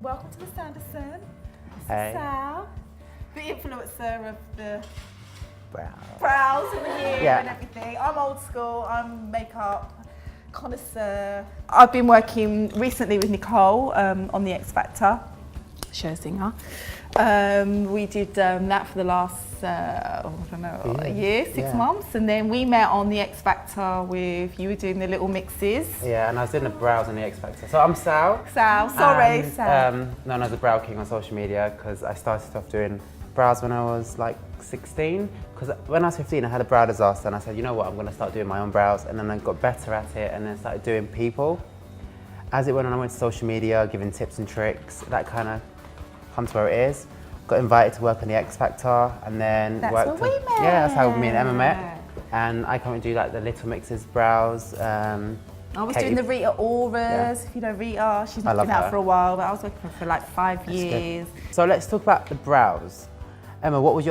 Welcome to the Sanderson. Hey. Sal, the influencer of the Brow. brows and the hair Yeah. and everything. I'm old school, I'm makeup connoisseur. I've been working recently with Nicole on the X Factor, show singer. We did that for the last, a year, 6 months. And then we met on the X Factor with, you were doing the little mixes. Yeah, and I was doing the brows on the X Factor. So I'm Sal. Sal, sorry, and, Sal. known as the Brow King on social media because I started off doing brows when I was like 16. Because when I was 15, I had a brow disaster and I said, you know what, I'm going to start doing my own brows. And then I got better at it and then started doing people. As it went on, I went to social media, giving tips and tricks. That kind of comes where it is. Got invited to work on the X Factor and then That's worked. where we met. Yeah, that's how me and Emma met. And I currently do like the Little Mixes brows. I was Katie- doing the Rita Auras, Yeah. if you know Rita. She's I not love been out her. for a while, but I was working with her for like 5 That's good. years. So let's talk about the brows. Emma, what was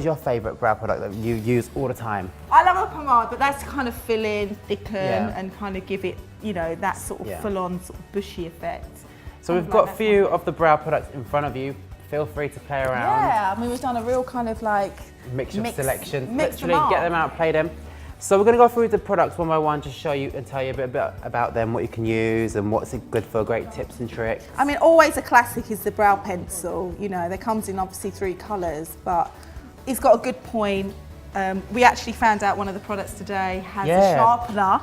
your favourite brow product that you use all the time? I love a pomade, but that's to kind of fill in, thicken, Yeah. and kind of give it, you know, that sort of Yeah. full-on sort of bushy effect. So Kind we've of got a like few that of the brow products in front of you. Feel free to play around. Yeah, I mean, we've done a real kind of like Mixture of selection. mix them Literally, get up. them out, play them. So we're going to go through the products one by one, just show you and tell you a bit about them, what you can use and what's good for, great tips and tricks. I mean, always a classic is the brow pencil. You know, there comes in obviously 3 colours, but it's got a good point. We actually found out one of the products today has Yeah. a sharpener.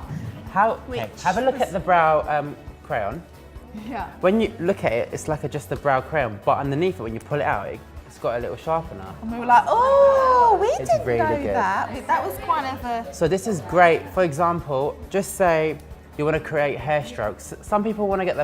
Okay, have a look at the brow crayon. Yeah. When you look at it, it's like just a brow crayon, but underneath it, when you pull it out, it's got a little sharpener. And we were like, oh, we It's didn't really know good. that. That was kind of a... So this is great. For example, just say you want to create hair strokes. Some people want to get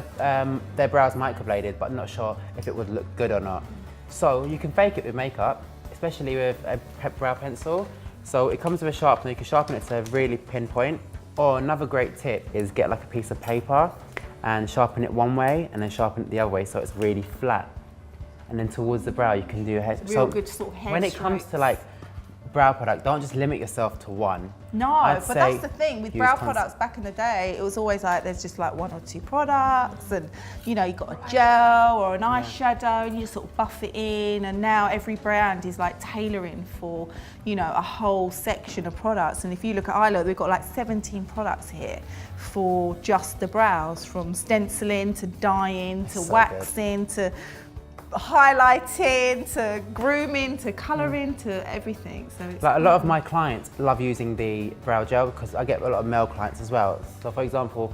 their brows microbladed, but not sure if it would look good or not. So you can fake it with makeup, especially with a brow pencil. So it comes with a sharpener. You can sharpen it to really pinpoint. Or another great tip is get like a piece of paper and sharpen it one way and then sharpen it the other way so it's really flat. And then towards the brow you can do a hair. Real good sort of hair when it comes strokes. to like brow product, don't just limit yourself to one. No, I'd but say that's the thing with use brow constant- products back in the day, it was always like there's just like 1 or 2 products and you know, you got a gel or an eyeshadow and you just sort of buff it in, and now every brand is like tailoring for, you know, a whole section of products. And if you look at Eylure, we've got like 17 products here for just the brows, from stenciling to dyeing to So waxing to highlighting to grooming to colouring to everything. So it's Like a lot of my clients love using the brow gel because I get a lot of male clients as well. So for example,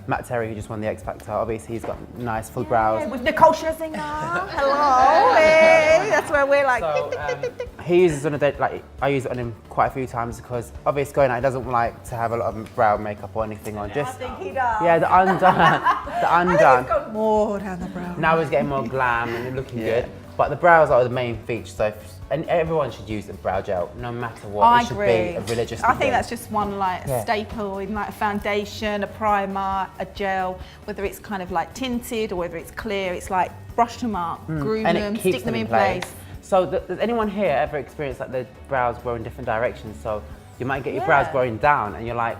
Matt Terry, who just won the X Factor, obviously he's got nice full brows. with Nicole Scherzinger. Hello, hey, that's where we're like. So he uses it on a day, like I use it on him quite a few times because obviously going out, he doesn't like to have a lot of brow makeup or anything on. I Just think he does. yeah, the undone, the I think undone. he's gone more down the brow. Now he's getting more glam and looking good. But the brows are the main feature, so and everyone should use the brow gel, no matter what. I it should agree. be a religious I think thing. that's just one like Yeah. staple in like a foundation, a primer, a gel, whether it's kind of like tinted or whether it's clear. It's like brush them up, groom and them, it keeps stick them in place. So does anyone here ever experience like their brows grow in different directions? So you might get your Yeah. brows growing down and you're like,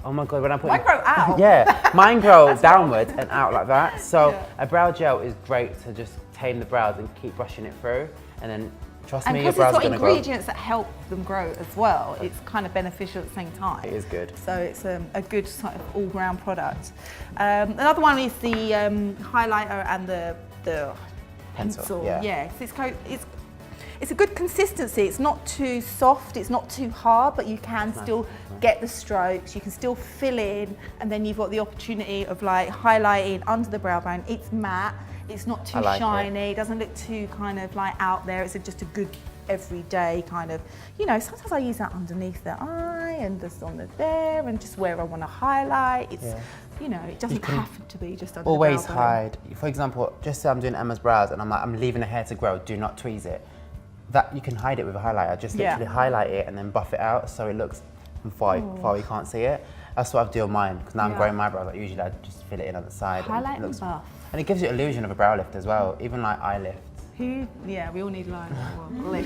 oh my God, when I put Mine grow out. Yeah, mine grow downward and out like that. So Yeah. a brow gel is great to just tame the brows and keep brushing it through. And then trust And me, your because it's brows are got gonna grow. ingredients that help them grow as well, it's kind of beneficial at the same time. It is good. So it's a good sort of all-round product. Another one is the highlighter and the pencil. Yeah. It's a good consistency. It's not too soft, it's not too hard, but you can still get the strokes, you can still fill in, and then you've got the opportunity of like highlighting under the brow bone. It's matte, it's not too I like shiny, it doesn't look too kind of like out there. It's just a good everyday kind of, you know, sometimes I use that underneath the eye and just on the there and just where I want to highlight. It's, you know, it doesn't can have to be just under Always the brow bone. hide. For example, just say I'm doing Emma's brows and I'm like, I'm leaving the hair to grow, do not tweeze it. That you can hide it with a highlighter. Just literally highlight it and then buff it out so it looks from far you can't see it. That's what I do on mine because now I'm growing my brows. Like usually I just fill it in on the side. Highlight and it looks, and buff. and it gives you illusion of a brow lift as well, even like eye lift. Yeah, we all need lines.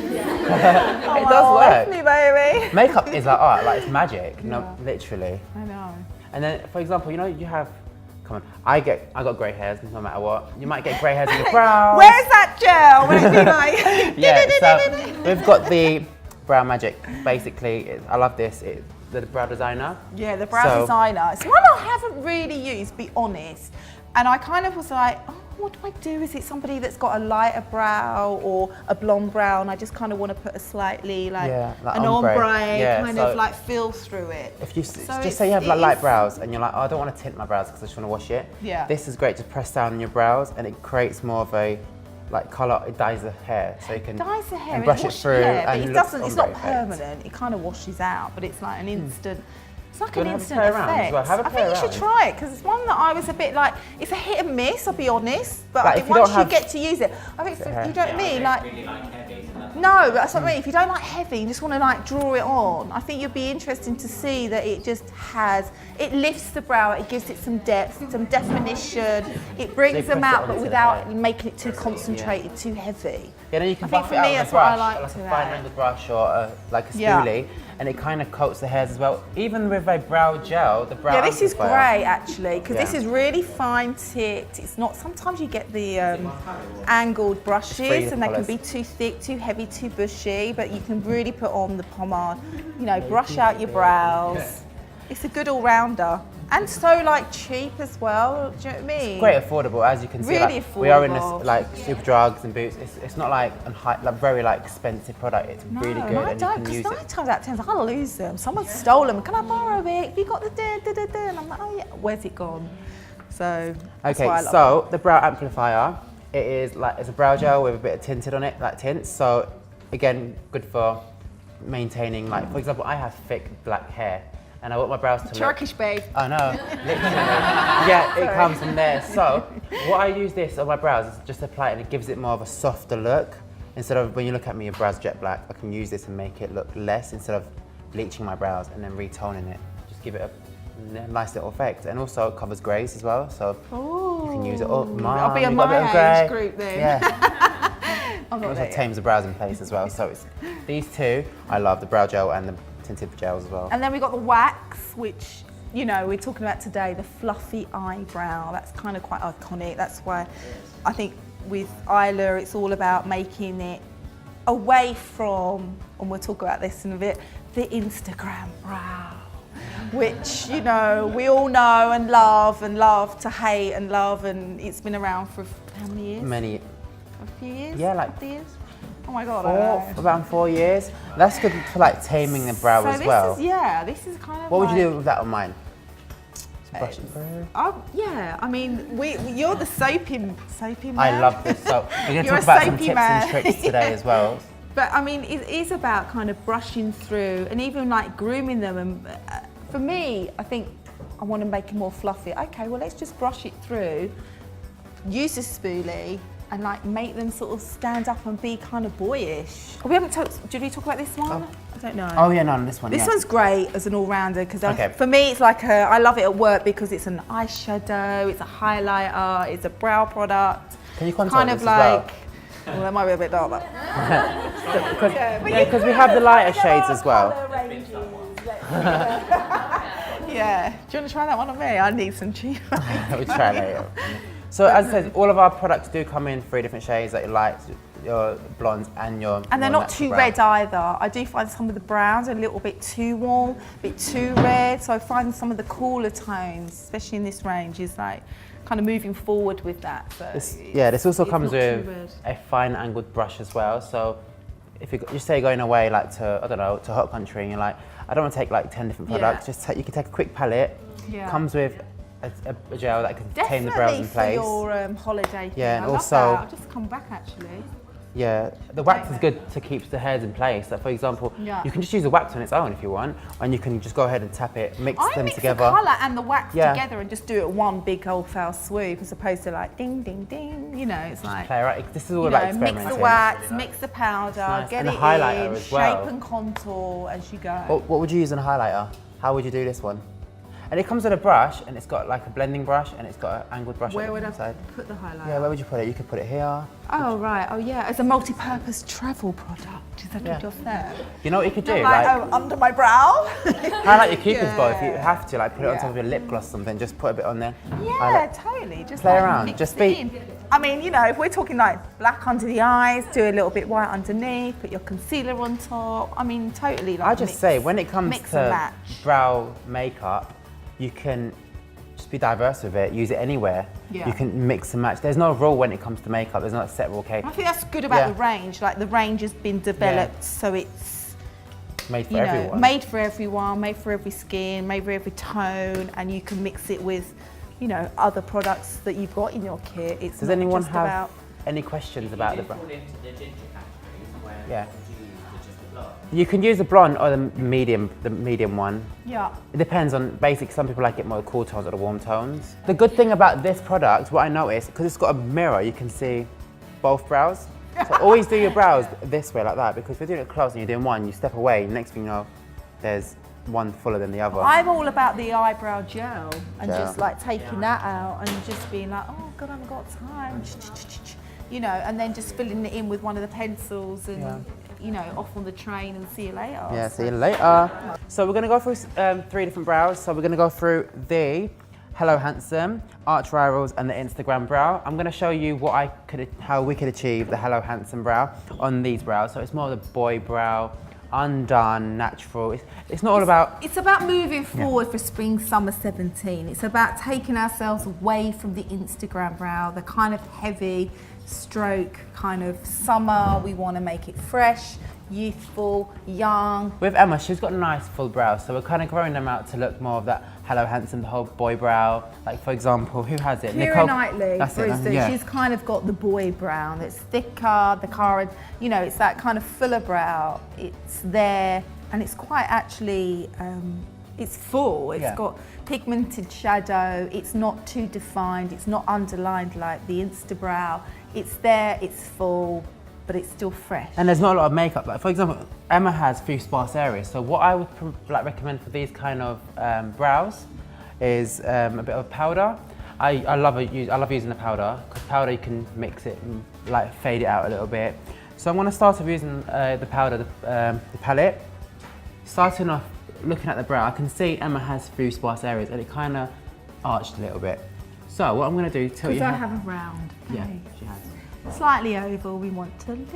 It does work. Me, baby. Makeup is like art, like it's magic. No, literally. I know. And then, for example, you know, you have come on. I got grey hairs no matter what. You might get grey hairs in your brows. Where's that gel? When it be like Yeah, so we've got the Brow Magic. Basically, I love this. It's the Brow Designer. Yeah, the Brow Designer. It's one I haven't really used, to be honest. And I kind of was like, oh, what do I do? Is it somebody that's got a lighter brow or a blonde brow? And I just kind of want to put a slightly like an ombre kind of like feel through it. If you just say you have like light brows and you're like, oh, I don't want to tint my brows because I just want to wash it. Yeah. This is great to press down on your brows and it creates more of a like colour. It dyes the hair, so you can dyes the hair and brush it through. Yeah, and but it doesn't. It's not permanent. It kind of washes out, but it's like an instant. It's like an instant effect. Well, I think you should try it because it's one that I was a bit like. It's a hit and miss, I'll be honest. But like I think once you get to use it, I think you know what I mean. Like, really like heavy, no, that's what I mean. If you don't like heavy, you just want to like draw it on. I think you'll be interesting to see that it just has. It lifts the brow. It gives it some depth, some definition. It brings them out, but without making it too concentrated, too heavy. Yeah, then you can I think buff for it out me, with that's a brush, what I like like to a fine add. angled brush or like a spoolie, and it kind of coats the hairs as well. Even with a brow gel, the brow. Yeah, this is amplifier. great actually because this is really fine tipped. It's not. Sometimes you get the angled brushes and they can be too thick, too heavy, too bushy. But you can really put on the pomade. You know, brush out your brows. It's a good all-rounder. And so like cheap as well, do you know what I mean? It's great affordable, as you can see. Really like, affordable. we are in this like super drugs and boots. It's not like a very like expensive product. It's really good, No, I and don't, you can because use 9 it. times out of 10 I'll lose them. Someone stole them. Can I borrow it? Have you got the da-da-da-da? And I'm like, oh yeah, where's it gone? So that's why I Okay, love so the brow amplifier, it is like it's a brow gel with a bit of tinted on it, like tints. So again, good for maintaining. Like for example, I have thick black hair. And I want my brows to Turkish babe. I know, literally. Yeah, it comes from there. So, what I use this on my brows is just apply it and it gives it more of a softer look. Instead of when you look at me, your brows jet black, I can use this and make it look less instead of bleaching my brows and then retoning it. Just give it a nice little effect. And also it covers greys as well, so you can use it all. I'll be on my age group then. Yeah. I'm not Also there. tames the brows in place as well. So it's these two, I love the brow gel and the tinted gels as well. And then we got the wax, which, you know, we're talking about today, the fluffy eyebrow. That's kind of quite iconic. That's why I think with Eylure, it's all about making it away from, and we'll talk about this in a bit, the Instagram brow, which, you know, we all know and love to hate and love, and it's been around for how many years? A few years? Yeah, like 50 years? Oh my God, I don't know. around 4 years. That's good for like taming the brow as well. This is kind of What would like, you do with that on mine? Just brush it through. yeah, I mean, you're the soapy man. I love this. So we're going to You're talk about a some soapy tips man. and tricks today as well. But I mean, it is about kind of brushing through and even like grooming them. And for me, I think I want to make it more fluffy. Okay, well, let's just brush it through, use a spoolie, and like make them sort of stand up and be kind of boyish. We haven't talked, did we talk about this one? I don't know. Oh yeah, no, this one. This one's great as an all-rounder because Okay. for me it's like I love it at work because it's an eyeshadow, it's a highlighter, it's a brow product. Can you contour kind this of as well? like, well, that might be a bit dark. Because we have the lighter shades as well. Yeah. Do you want to try that one on me? I need some cheap. We'll try later. So as I said, all of our products do come in 3 different shades, like your lights, your blondes, and your And they're more not natural too brown. red either. I do find some of the browns are a little bit too warm, a bit too red. So I find some of the cooler tones, especially in this range, is like kind of moving forward with that. So This also it's comes not too with red. a fine angled brush as well. So if you say you're going away like to, I don't know, to hot country and you're like, I don't want to take like 10 different products, you can take a quick palette. Yeah. Comes with a gel that can tame the brows in place. Definitely for your holiday thing. Yeah, and I love also- that. I'll just come back actually. Yeah, the wax is good to keep the hairs in place. Like for example, you can just use the wax on its own if you want, and you can just go ahead and tap it, mix I them mix together. the colour and the wax Yeah. together and just do it one big old foul swoop as opposed to like ding, ding, ding. You know, it's like, Play around. This is all you about know, experimenting. mix the wax, mix the powder, nice. get And it the highlighter in, as well. shape and contour as you go. What would you use in a highlighter? How would you do this one? And it comes with a brush, and it's got like a blending brush, and it's got an angled brush Where on would the I inside. put the highlight? Yeah, where would you put it? You could put it here. Oh, right. Oh, yeah. It's a multi-purpose travel product. Is that what you're saying? You know what you could do? Like, oh, under my brow? Highlight your Cupid's bow if you have to, like put it on top of your lip gloss or something, just put a bit on there. Yeah, totally. Just play like around, mix just it be. in. I mean, you know, if we're talking like black under the eyes, do a little bit white underneath, put your concealer on top. I mean, totally like I just say, when it comes mix and to match. brow makeup, you can just be diverse with it, use it anywhere. Yeah. You can mix and match. There's no rule when it comes to makeup, there's not a set rule, okay? I think that's good about the range. Like the range has been developed so it's made for everyone. made for everyone, made for every skin, made for every tone, and you can mix it with, you know, other products that you've got in your kit. It's Does not anyone just have about any questions about the brow? Yeah. You You can use the blonde or the medium one. yeah. It depends on, basically some people like it more the cool tones or the warm tones. The good thing about this product, what I noticed, because it's got a mirror, you can see both brows. So always do your brows this way like that, because if you're doing it close and you're doing one, you step away, next thing you know, there's one fuller than the other. I'm all about the eyebrow gel and just like taking that out and just being like, oh God, I haven't got time. You know, and then just filling it in with one of the pencils and, you know, off on the train and see you later. Yeah, see you later. So we're going to go through 3 different brows. So we're going to go through the Hello Handsome, Arch Rivals and the Instagram brow. I'm going to show you how we could achieve the Hello Handsome brow on these brows. So it's more of the boy brow, undone, natural. It's not all about... It's about moving forward for spring, summer 17. It's about taking ourselves away from the Instagram brow, the kind of heavy stroke kind of summer. We want to make it fresh, youthful, young. With Emma, she's got a nice full brow, so we're kind of growing them out to look more of that Hello Handsome, the whole boy brow. Like for example, who has it? Keira Knightley, That's for it, instance, yeah. she's kind of got the boy brow that's thicker, the current, you know, it's that kind of fuller brow. It's there, and it's quite actually, it's full. It's got pigmented shadow. It's not too defined. It's not underlined like the Insta brow. It's there, it's full, but it's still fresh. And there's not a lot of makeup. Like for example, Emma has a few sparse areas. So what I would recommend for these kind of brows is a bit of powder. I love using the powder, because powder you can mix it and like fade it out a little bit. So I'm going to start off using the powder, the palette. Starting off looking at the brow, I can see Emma has a few sparse areas and it kind of arched a little bit. So what I'm going to do, tilt Because your I head. have a round. Yeah, face. she has. Slightly oval, we want to lift.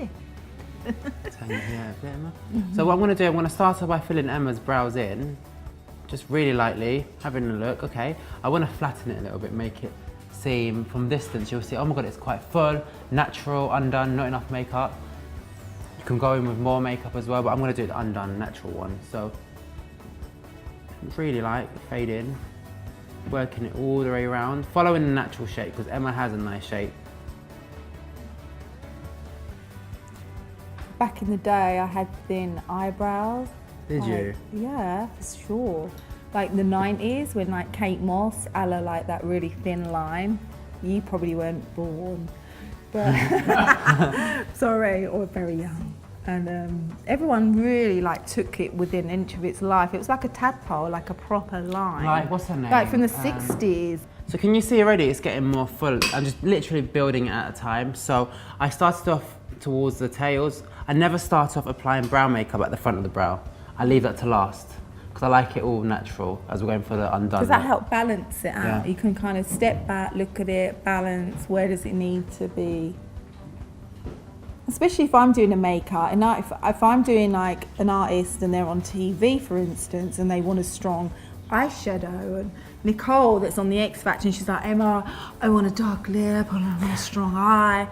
Turn your hair a bit, Emma. So what I'm going to do, I'm going to start off by filling Emma's brows in, just really lightly, having a look. Okay, I want to flatten it a little bit, make it seem from distance. You'll see, oh my god, it's quite full, natural, undone, not enough makeup. You can go in with more makeup as well, but I'm going to do the undone, natural one. So really like fade in, working it all the way around, following the natural shape because Emma has a nice shape. Back in the day, I had thin eyebrows. Did you? Yeah, for sure. Like the 90s when like Kate Moss, Ella, like that really thin line. You probably weren't born, but sorry, or very young. And everyone really like took it within an inch of its life. It was like a tadpole, like a proper line. Like, what's her name? Like from the 60s. So can you see already it's getting more full? I'm just literally building it at a time. So I started off towards the tails. I never start off applying brow makeup at the front of the brow. I leave that to last because I like it all natural as we're going for the undone. Does that help balance it out? Yeah. You can kind of step back, look at it, balance, where does it need to be? Especially if I'm doing a makeup, and if I'm doing like an artist and they're on TV, for instance, and they want a strong eyeshadow, and Nicole that's on the X Factor, and she's like, Emma, I want a dark lip, I want a strong eye,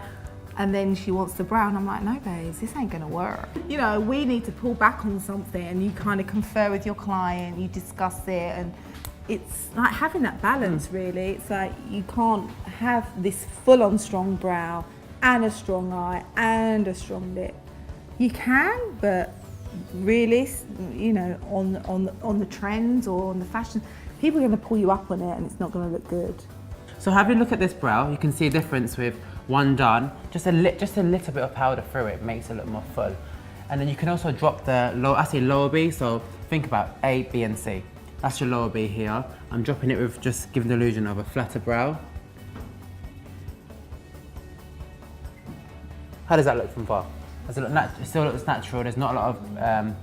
and then she wants the brow, and I'm like, no babes, this ain't gonna work. You know, we need to pull back on something, and you kind of confer with your client, you discuss it, and it's like having that balance really. It's like you can't have this full-on strong brow and a strong eye and a strong lip. You can, but really, you know, on the trends or on the fashion, people are going to pull you up on it and it's not going to look good. So having a look at this brow, you can see a difference with one done. Just a little bit of powder through it makes it look more full. And then you can also drop the lower B, so think about A, B and C. That's your lower B here. I'm dropping it with just giving the illusion of a flatter brow. How does that look from far? Does it look it still looks natural. There's not a lot of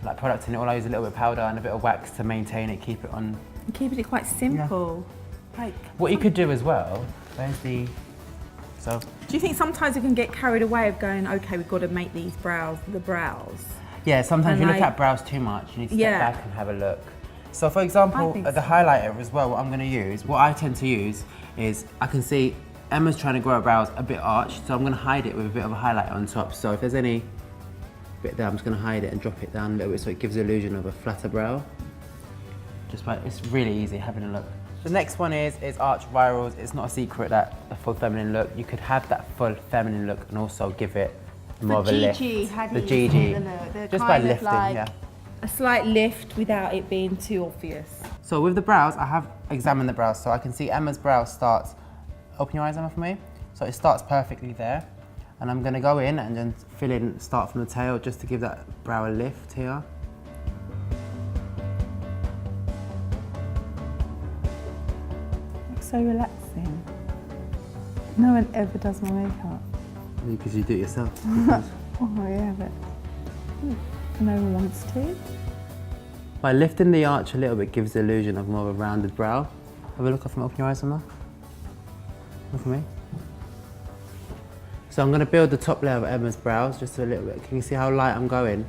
like product in it. All I use a little bit of powder and a bit of wax to maintain it, keep it on. And keeping it quite simple. Yeah. Like, what you could do as well, where's the, so. Do you think sometimes you can get carried away of going, okay, we've got to make these brows, the brows? Yeah, sometimes and you look at brows too much, you need to step back and have a look. So for example, the highlighter as well, what I'm gonna use, what I tend to use is, I can see Emma's trying to grow her brows a bit arched, so I'm gonna hide it with a bit of a highlighter on top. So if there's any bit there, I'm just gonna hide it and drop it down a little bit so it gives the illusion of a flatter brow. Just by, it's really easy, having a look. The next one is arch virals. It's not a secret that a full feminine look, you could have that full feminine look and also give it more of a lift. The GG, just by lifting, yeah. A slight lift without it being too obvious. So with the brows, I have examined the brows, so I can see Emma's brow starts, open your eyes Emma for me. So it starts perfectly there. And I'm gonna go in and then fill in, start from the tail just to give that brow a lift here. It's so relaxing. No one ever does my makeup. Because you do it yourself. Oh yeah, but no one wants to. By lifting the arch a little bit gives the illusion of more of a rounded brow. Have a look off and open your eyes, Emma. Look at me. So I'm going to build the top layer of Emma's brows just a little bit. Can you see how light I'm going?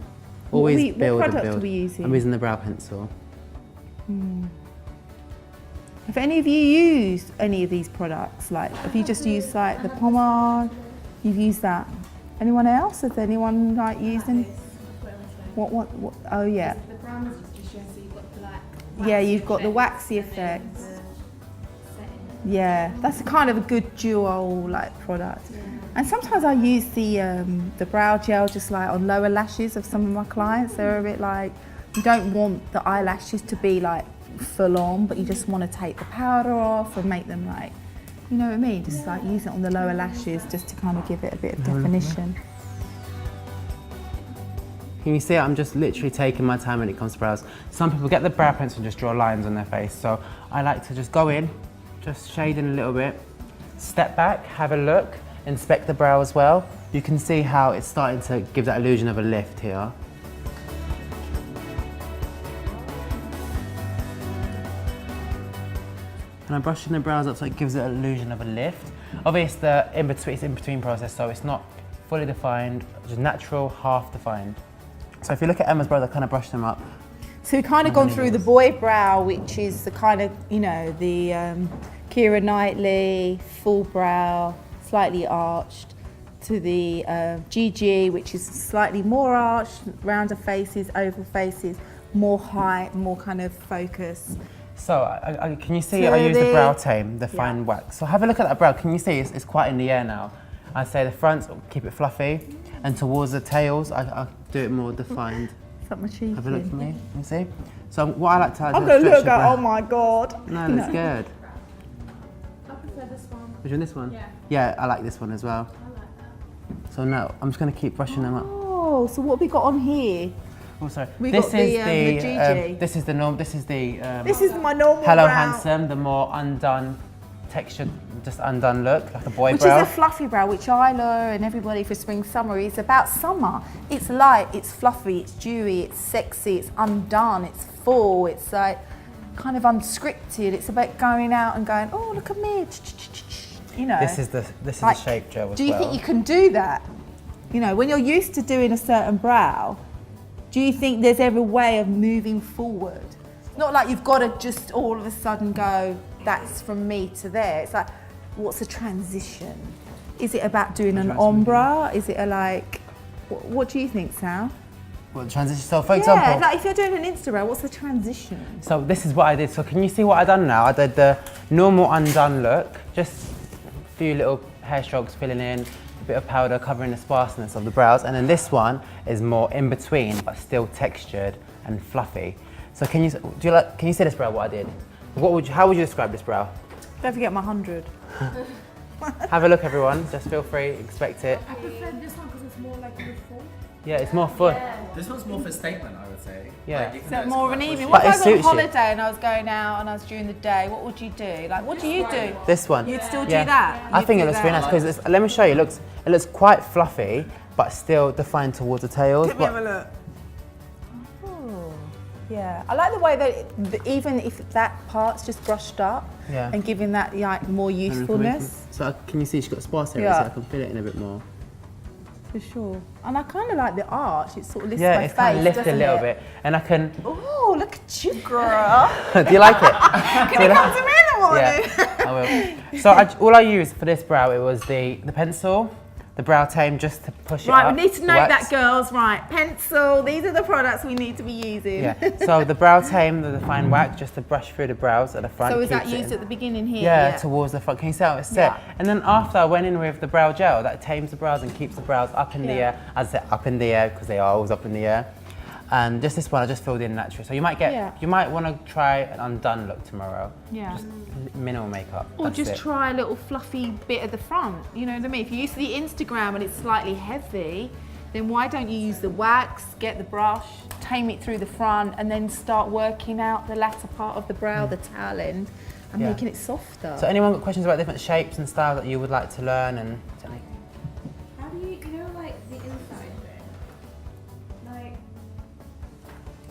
Always build what and product build. are we using? I'm using the brow pencil. Have any of you used any of these products? Like, have you just used like the pomade? You've used that. Anyone else? Has anyone like used any? What? Oh yeah. The brown is just so you've got the like. Yeah, you've got the waxy effect. Yeah, that's a kind of a good dual like product. Yeah. And sometimes I use the brow gel just like on lower lashes of some of my clients. They're a bit like, you don't want the eyelashes to be like full on, but you just want to take the powder off and make them like, you know what I mean? Just like use it on the lower lashes just to kind of give it a bit of definition. Can you see I'm just literally taking my time when it comes to brows. Some people get the brow pencil and just draw lines on their face. So I like to just go in, just shade in a little bit, step back, have a look, inspect the brow as well. You can see how it's starting to give that illusion of a lift here. And I'm brushing the brows up so it gives it an illusion of a lift. Obviously, it's in between process, so it's not fully defined, just natural, half defined. So if you look at Emma's brows, I kind of brush them up. So we've kind of gone through the boy brow, which is the kind of, you know, the Keira Knightley, full brow, slightly arched, to the GG, which is slightly more arched, rounder faces, oval faces, more height, more kind of focus. So can you see I use the brow tame, the fine wax. So have a look at that brow. Can you see it's quite in the air now? I say the front, keep it fluffy, and towards the tails, I do it more defined. Something cheeky. Have a look for me, you see? So what I like to do is I'm going to look at, oh my God. No, that's good. I prefer this one. Which one, this one? Yeah. Yeah, I like this one as well. I like that. So no, I'm just going to keep brushing them up. Oh, so what have we got on here? Oh, sorry. This is the GG. This is the norm. This is the. This is my normal Hello brow. Handsome, the more undone, textured, just undone look, like a boy which brow. Which is a fluffy brow, which Eylure and everybody for spring summer is about summer. It's light, it's fluffy, it's dewy, it's sexy, it's undone, it's full, it's like kind of unscripted. It's about going out and going, oh look at me, you know. This is the shape gel as well. Do you think you can do that? You know, when you're used to doing a certain brow, do you think there's ever a way of moving forward? It's not like you've got to just all of a sudden go, that's from me to there. It's like, what's a transition? Is it about doing an ombre? Is it a like, what do you think, Sal? What, the transition? So for example. Yeah, like if you're doing an Insta brow, what's the transition? So this is what I did. So can you see what I done now? I did the normal undone look, just a few little hair strokes filling in, a bit of powder covering the sparseness of the brows, and then this one is more in between, but still textured and fluffy. So can you see this brow, what I did? How would you describe this brow? Don't forget my 100. Have a look everyone, just feel free, expect it. I prefer this one because it's more like a full. Yeah, it's more fun. This one's more for statement, I would say. Yeah. Like, you can So know it's more of quite an evening. bushy. What But if it I was on suits you. holiday and I was going out and I was during the day? What would you do? Like, what do you do? This one. You'd still do Yeah. that? I You'd think it do looks that? really nice because let me show you. It looks quite fluffy, but still defined towards the tails. Let me have a look. Oh, yeah. I like the way that even if that part's just brushed up Yeah. and giving that like more youthfulness. So can you see she's got sparse areas, Yeah. so I can fill it in a bit more. For sure. And I kind of like the arch. It sort of lifts Yeah, my it's face, kind of lifted a doesn't little it? bit, and I can. Oh, look at you, girl. Do you like it? Can you come to me in the morning? Yeah, I will. So all I used for this brow, it was the pencil, the brow tame, just to push it up. Right, we need to the note wax. that, girls. Right, pencil. These are the products we need to be using. Yeah. So the brow tame, the fine wax, just to brush through the brows at the front. So is that keeps it used in. at the beginning here? Yeah, towards the front. Can you see how it's set? Yeah. And then after I went in with the brow gel, that tames the brows and keeps the brows up in the Yeah. air. As I said, up in the air because they are always up in the air. And just this one, I just filled in naturally. So you might get, Yeah. you might want to try an undone look tomorrow. Yeah. Just minimal makeup. Or That's just it. try a little fluffy bit at the front. You know what I mean? If you use the Instagram and it's slightly heavy, then why don't you use the wax, get the brush, tame it through the front, and then start working out the latter part of the brow, the tail end, and Yeah. making it softer. So anyone got questions about different shapes and styles that you would like to learn and How do you know, like, the inside bit? Like,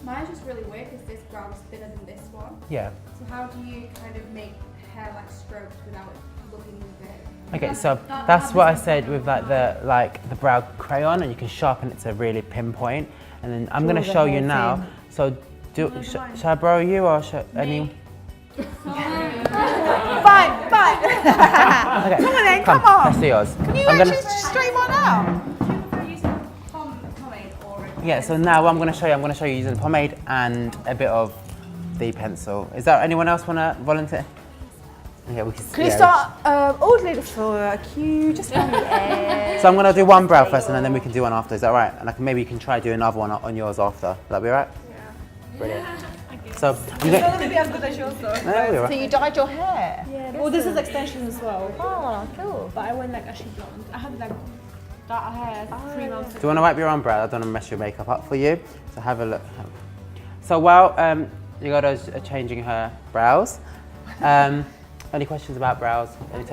mine's just really weird because this brow is thinner than this one. yeah. So how do you kind of make hair, like, strokes without it looking big? Okay, so that's what I said with like the brow crayon, and you can sharpen it to really pinpoint. And then I'm going to Draw the show you whole now. thing. So shall I borrow you or shall any? Fine, fine. Okay. Come on then, come on. Let's do yours. Can you I'm actually gonna, straighten one out? Are you using pomade or a yeah. So now what I'm going to show you using pomade and a bit of the pencil. Is that anyone else want to volunteer? Yeah, we can. Can you yeah, start ordering for a queue just on the air? So I'm going to do one brow first, and then we can do one after. Is that right? And maybe you can try do another one on yours after. Will that be all right? Yeah. Brilliant. So I'm going Maybe as good as yours though. to. So you dyed your hair? Yeah, well this is extension as well. Oh, cool. But I went like actually blonde. I had like dark hair 3 months Do ago. you want to wipe your own brow? I don't want to mess your makeup up for you. So have a look. So while Yagoda's changing her brows, any questions about brows? Any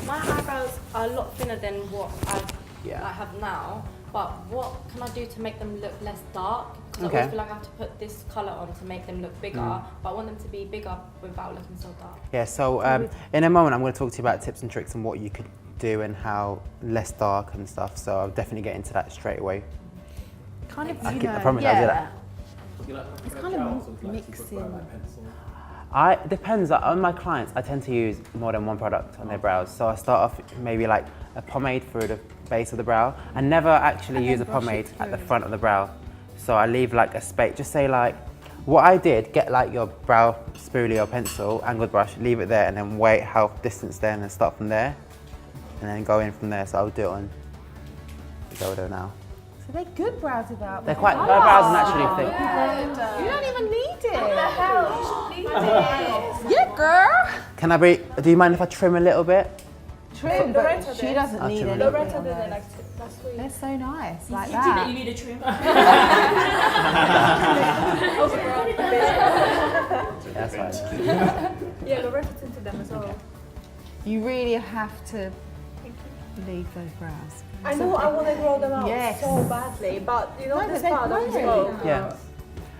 My eyebrows are a lot thinner than what Yeah. I have now, but what can I do to make them look less dark? Because I Okay. always feel like I have to put this colour on to make them look bigger, but I want them to be bigger without looking so dark. Yeah, so in a moment I'm going to talk to you about tips and tricks and what you could do and how less dark and stuff. So I'll definitely get into that straight away. Kind of, I promise I'll do that. It's kind of mixing. It depends. On my clients, I tend to use more than one product on their brows. So I start off maybe like a pomade through the base of the brow. I never actually use a pomade at the front of the brow. So I leave like a space. Just say like, what I did, get like your brow spoolie or pencil, angled brush, leave it there and then wait half distance there and then start from there. And then go in from there. So I'll do it on Yagoda now. So they're good brows without. They're quite, her brows are naturally thick. You don't even need it. Yeah, girl. Can I be, do you mind if I trim a little bit? Trim, but she doesn't I'll need trim it. a little Loretta did it like last week. They're so nice, like that. need a trim. That's fine. Yeah, Loretta tinted them as well. You really have to leave those brows. I know I want to grow them out Yes. so badly, but you know No, this but part they're doesn't great. grow. Yeah.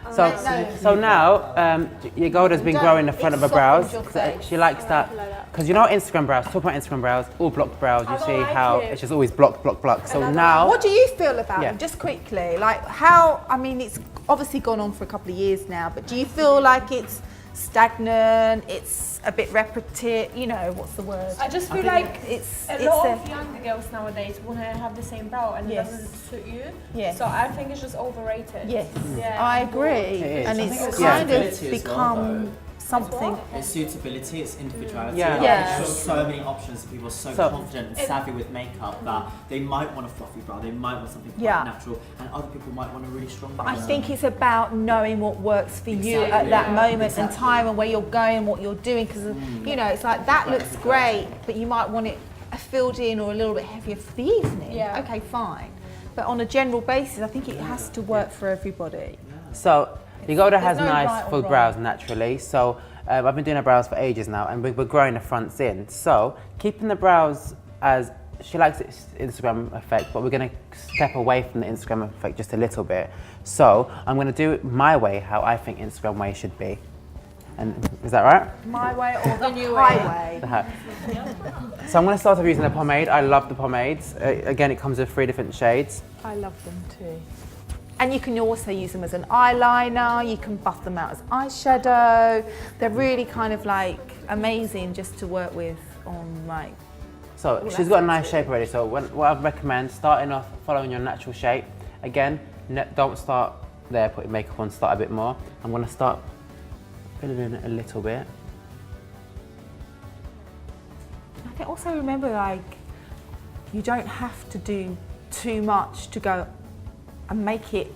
No. So now, Yagoda's been growing the front of her brows. softens your face. She likes that, because you know Instagram brows, talk about Instagram brows, all blocked brows, you I don't see like how it. it's just always blocked, blocked, blocked. So now, What do you feel about Yeah. them? Just quickly, like how? I mean, it's obviously gone on for a couple of years now, but do you feel like it's stagnant? It's a bit repetitive. You know, what's the word? I just feel like It's a lot of younger girls nowadays want to have the same brow and Yes. it doesn't suit you. Yes. So I think it's just overrated. yes, Yeah. I agree, It is. and I it's think it's kind of suitability as well, become something. It's suitability, it's individuality. Yeah. Like, Yeah. There's just so many options and people are so confident and savvy with makeup that they might want a fluffy brow, they might want something quite Yeah. natural, and other people might want a really strong brow. I think it's about knowing what works for you at Exactly. that Yeah. moment and Exactly. time and where you're going, what you're doing. Because you know, it's like that looks great, but you might want it filled in or a little bit heavier for the evening. Yeah. Okay, fine. But on a general basis, I think it has to work for everybody. So Yagoda has no nice right or full wrong. brows naturally. So I've been doing her brows for ages now, and we're growing the fronts in. So keeping the brows as she likes its Instagram effect, but we're going to step away from the Instagram effect just a little bit. So I'm going to do it my way, how I think Instagram way should be. And is that right? My way or the new highway? So I'm going to start off using a pomade. I love the pomades. Again, it comes with 3 different shades. I love them too. And you can also use them as an eyeliner, you can buff them out as eyeshadow. They're really kind of like amazing just to work with on like. So she's got a nice shape already. So what I recommend, starting off following your natural shape. Again, don't start there, put your makeup on, start a bit more. I'm going to start filling in a little bit. I think also remember, like, you don't have to do too much to go and make it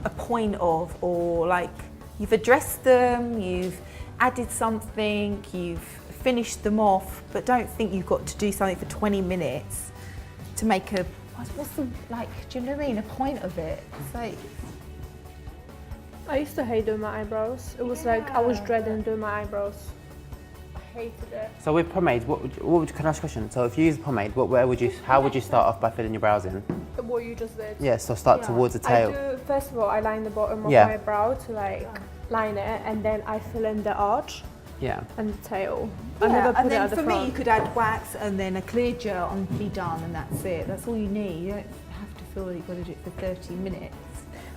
a point of, or like you've addressed them, you've added something, you've finished them off, but don't think you've got to do something for 20 minutes to make a, what's the, like, do you know what I mean, a point of it. It's like, I used to hate doing my eyebrows. It was like I was dreading doing my eyebrows. I hated it. So with pomade, can I ask a question? So if you use pomade, how would you start off by filling your brows in? What you just did. Yeah, so start towards the tail. First of all, I line the bottom of Yeah. my brow to like line it, and then I fill in the arch Yeah. and the tail. I yeah, never put and it then at the for front. me, you could add wax and then a clear gel and be done, and that's it. That's all you need. You don't have to feel that you've got to do it for 30 minutes.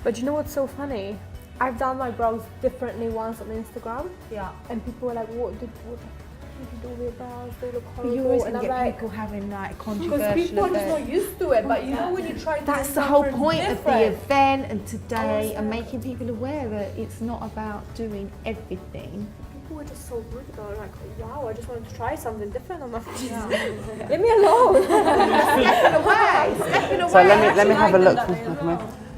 But you know what's so funny? I've done my brows differently once on Instagram, Yeah. and people were like, "What did you do with your brows? They look horrible." You always and get I'm like, people having like because controversial people are just events. not used to it. But you know when you try to That's do the whole something point of the different. event and today, and making people aware that it's not about doing everything. People were just so rude. They were like, "Wow, I just wanted to try something different." I'm like, "Leave me alone." Stepping away. So let me have a look.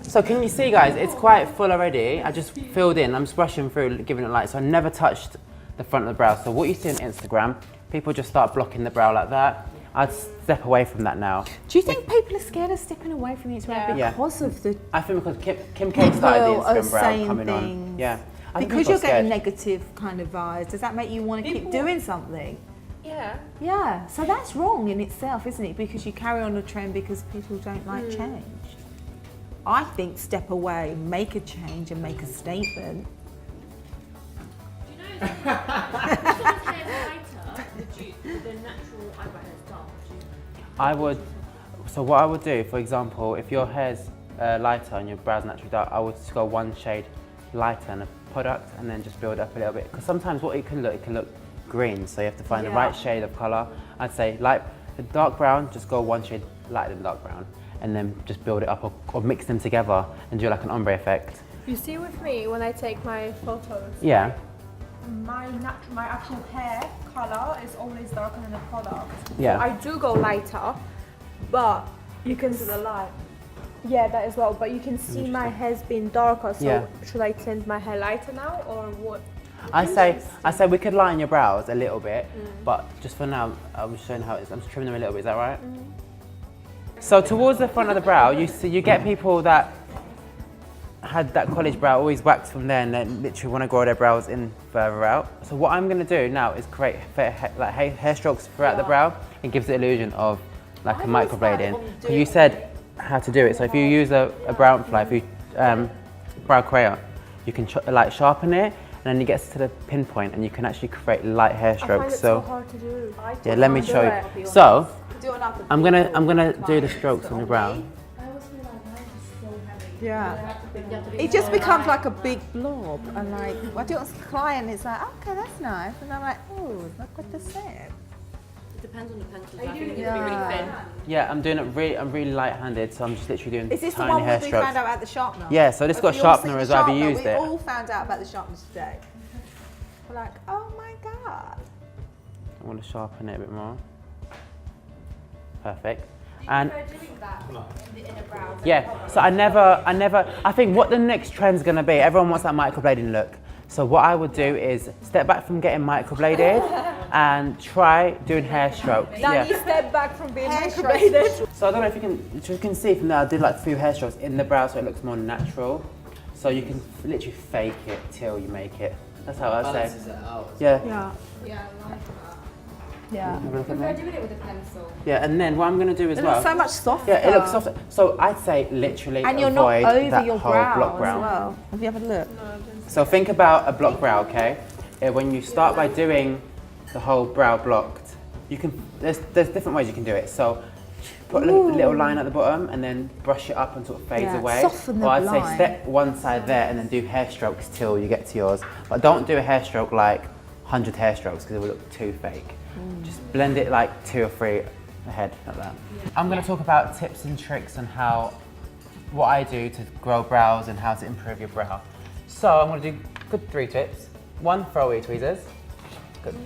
So can you see, guys, it's quite full already. I just filled in, I'm just brushing through, giving it light. So I never touched the front of the brow. So what you see on Instagram, people just start blocking the brow like that. I'd step away from that now. Do you think people are scared of stepping away from Instagram Yeah. because of the I think because Kim K started the people are Instagram brow saying coming on. things? Yeah. I think because people you're are scared. getting negative kind of vibes? Does that make you want to keep doing something? Yeah. Yeah, so that's wrong in itself, isn't it? Because you carry on a trend because people don't like change. I think step away, make a change and make a statement. Do you know if someone's hair lighter, would the natural eyebrow hair dark? I would, so what I would do, for example, if your hair's lighter and your brow's naturally dark, I would just go one shade lighter in a product and then just build up a little bit. Because sometimes what it can look green, so you have to find the right shade of colour. I'd say dark brown, just go one shade lighter than dark brown, and then just build it up or mix them together and do like an ombre effect. You see with me when I take my photos. Yeah. My actual hair color is always darker than the product. Yeah. So I do go lighter, but you can see the light. Yeah, that as well. But you can see my hair's been darker. So Yeah. should I tint my hair lighter now or what? I say we could lighten your brows a little bit, but just for now, I'm showing how it is. I'm just trimming them a little bit. Is that right? So towards the front of the brow, you get people that had that college brow always waxed from there and then literally want to grow their brows in further out. So what I'm going to do now is create hair strokes throughout the brow. It gives the illusion of like a microblading. So you said how to do it. So if you use a brown fly, if you brow crayon, you can sharpen it, and then it gets to the pinpoint, and you can actually create light hair I find strokes. it so hard to do. Yeah, let me show you. So I'm gonna do the strokes on the brow. I always feel like mine is so heavy. Yeah. You have to be It just becomes like a big blob, and like, I do it with a client, it's like, okay, that's nice. And I'm like, oh, look what this said. It depends on the pencil. I think it needs to be Yeah. really thin. Yeah, I'm really light-handed, so I'm just literally doing Is this the tiny one hair that we strokes. found out about the sharpener? Yeah, so this Have got you all sharpener seen the as well. Have you sharpener? used We it? all found out about the sharpener today. We're like, oh my God. I want to sharpen it a bit more. Perfect. And doing that in the inner brows. yeah, so I think what the next trend's gonna be, everyone wants that microblading look. So what I would do is step back from getting microbladed and try doing hair strokes. Danny, step back from being microbladed. So I don't know if you can see from there, I did like a few hair strokes in the brow so it looks more natural. So you can literally fake it till you make it. That's how I say. Balances it out. Yeah. Yeah. Yeah, I like that. Yeah. Have a look at Prefer me. doing it with a pencil. Yeah, and then what I'm going to do as It well. looks so much softer. Yeah, it looks softer. So I'd say literally And you're not avoid over that your whole brow block as brow. well. Have you ever looked? So think about a block brow, okay? When you start by doing the whole brow blocked, you can there's different ways you can do it. So put a little line at the bottom and then brush it up and sort of fades Yeah, away. soften the or I'd line. say step one side there and then do hair strokes till you get to yours. But don't do a hair stroke like 100 hair strokes because it will look too fake. Just blend it like 2 or 3 ahead like that. I'm going to talk about tips and tricks on what I do to grow brows and how to improve your brow. So I'm going to do good 3 tips. 1, throw away tweezers.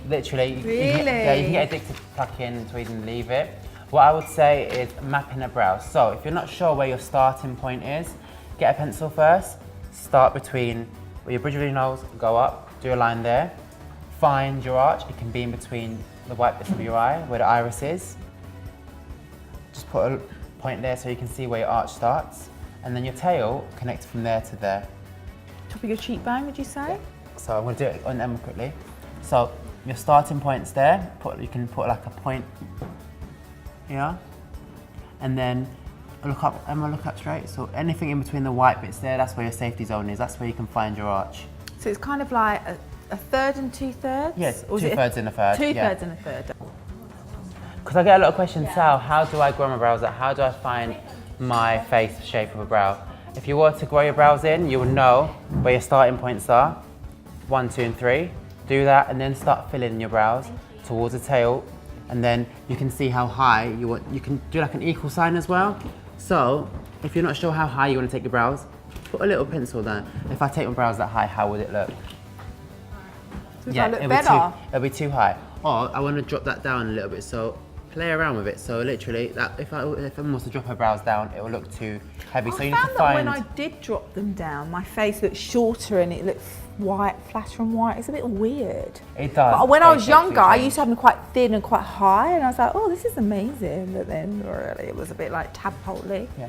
Literally, you can get addicted to plucking, tweezing and leave it. What I would say is mapping a brow. So if you're not sure where your starting point is, get a pencil first. Start between where your bridge of your nose, go up, do a line there. Find your arch. It can be in between the white bits of your eye, where the iris is. Just put a point there so you can see where your arch starts. And then your tail, connect from there to there. Top of your cheekbone, would you say? So I'm going to do it on Emma quickly. So your starting point's there. You can put like a point here. And then look up, Emma, look up straight. So anything in between the white bits there, that's where your safety zone is. That's where you can find your arch. So it's kind of like a third and 2/3? Yes, Or is it 2/3 and a third. 2/3 and a third. Because I get a lot of questions, Sal, how do I grow my brows out? How do I find my face shape of a brow? If you were to grow your brows in, you would know where your starting points are. 1, 2 and 3. Do that and then start filling in your brows towards the tail. And then you can see how high you want. You can do like an equal sign as well. So if you're not sure how high you want to take your brows, put a little pencil down. If I take my brows that high, how would it look? Does that look it'll better? It'll be too high. Or I want to drop that down a little bit. So play around with it. So literally, that if I was to drop her brows down, it will look too heavy. So you need to that find. when I did drop them down, my face looked shorter and it looked white, flatter and white. It's a bit weird. It does. But when I was Face younger, I change. used to have them quite thin and quite high, and I was like, oh, this is amazing. But then really, it was a bit like tadpole-y. Yeah.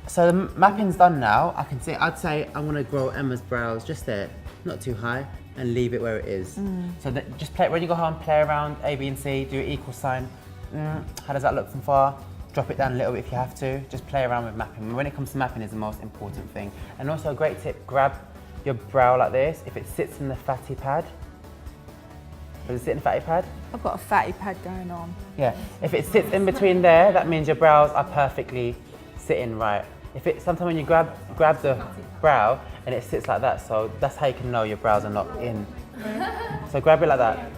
So the mapping's done now. I'd say I want to grow Emma's brows just there, not too high, and leave it where it is. So that just play when you go home, play around A, B, and C. Do an equal sign. How does that look from far? Drop it down a little bit if you have to. Just play around with mapping. When it comes to mapping, is the most important thing. And also a great tip: grab your brow like this. If it sits in the fatty pad, does it sit in the fatty pad? I've got a fatty pad going on. Yeah. If it sits in between there, that means your brows are perfectly sitting right. Sometimes when you grab the brow and it sits like that, so that's how you can know your brows are not in. So grab it like that.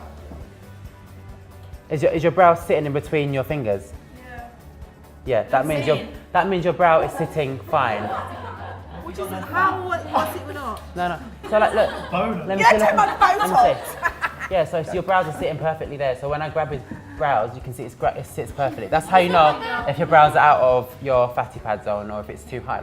Is your brow sitting in between your fingers? Yeah. That means your brow is sitting fine. Which is how was it or not? No. So like, look. Let me see. Let me see. Yeah. So your brows are sitting perfectly there. So when I grab his brows, you can see it sits perfectly. That's how you know if your brows are out of your fatty pad zone or if it's too high.